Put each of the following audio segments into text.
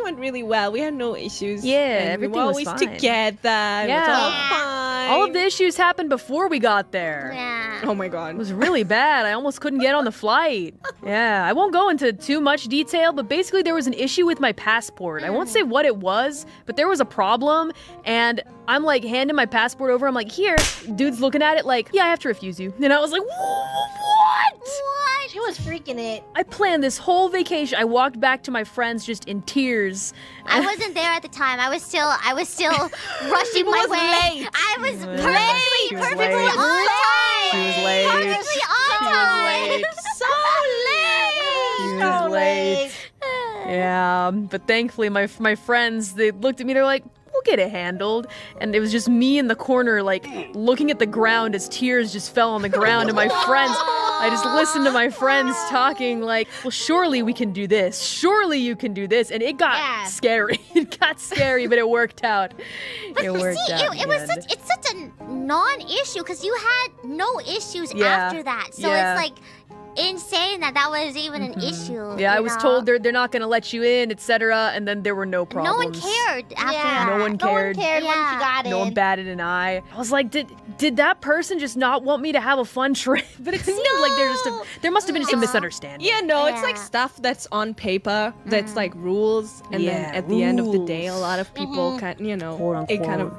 everything went really well. We had no issues. Yeah, and everything we were was always fine. together. It was Yeah. all fine. All of the issues happened before we got there. Yeah. Oh my god. It was really bad. I almost couldn't get on the flight. Yeah, I won't go into too much detail, but basically there was an issue with my passport. I won't say what it was, but there was a problem, and I'm like handing my passport over. I'm like, here. Dude's looking at it like, yeah, I have to refuse you. And I was like, what? What? She was freaking it. I planned this whole vacation. I walked back to my friends just in tears. I wasn't there at the time. I was still rushing my was way. late. I was She perfectly was perfectly late. on time. She was late. Perfectly on time. late. So late. She was late. Yeah, but thankfully my friends, they looked at me, they're like, we'll get it handled. And it was just me in the corner, like, looking at the ground as tears just fell on the ground. And my friends, I just listened to my friends talking like, well, surely we can do this. Surely you can do this. And it got scary. It got scary, but it worked out. But It worked see, out. it was it's such a non-issue because you had no issues Yeah. after that. So Yeah. it's like insane that was even an issue. Yeah, I you was know? told they're not going to let you in, etc. And then there were no problems. No one cared after Yeah. that. No one cared. No one cared once Yeah. you got No one in. batted an eye. I was like, did that person just not want me to have a fun trip? But it seemed like there must have been just a misunderstanding. Yeah, no, it's like Yeah. stuff that's on paper, that's like rules, and then Yeah, at the end of the day, a rules. lot of people kind, Quote, it kind of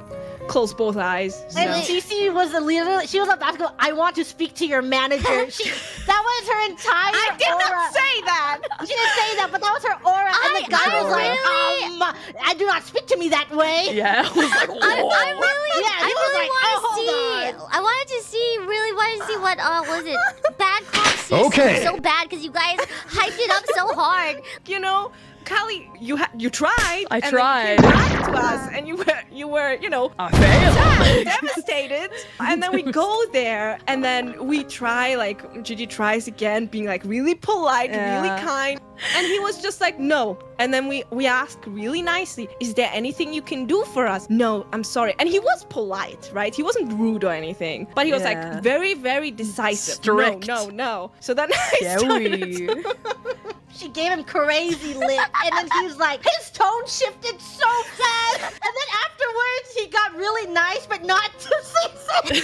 close both eyes. And so. Cece was literally, she was about to go, I want to speak to your manager. That was her entire I did aura. not say that. She didn't say that, but that was her aura. And the guy I was really- like, I do not speak to me that way. Yeah, I was like, I really, Yeah, I he was really like, want oh, to see. hold I wanted to see, really wanted to see what was it? Bad Cop season Okay. was so bad because you guys hyped it up so hard. You know, Callie, you tried. I and tried. Then you came back to us, and you were, you know, I failed. devastated. And then we go there, and then we try, like, Gigi tries again, being like really polite, really Yeah. kind. And he was just like, no. And then we asked really nicely, is there anything you can do for us? No, I'm sorry. And he was polite, right? He wasn't rude or anything, but he was Yeah. like very, very decisive. Strict. No. So then I started Scary. She gave him crazy lip, and then he was like, his tone shifted so fast. And then afterwards, he got really nice, but not to Cece.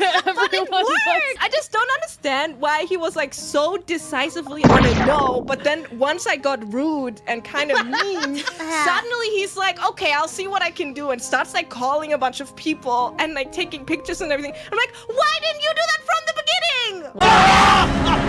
Everyone was- I just don't understand why he was like so decisively on a no, but then once I got rude and kind of mean, suddenly he's like, okay, I'll see what I can do, and starts like calling a bunch of people and like taking pictures and everything. I'm like, why didn't you do that from the beginning?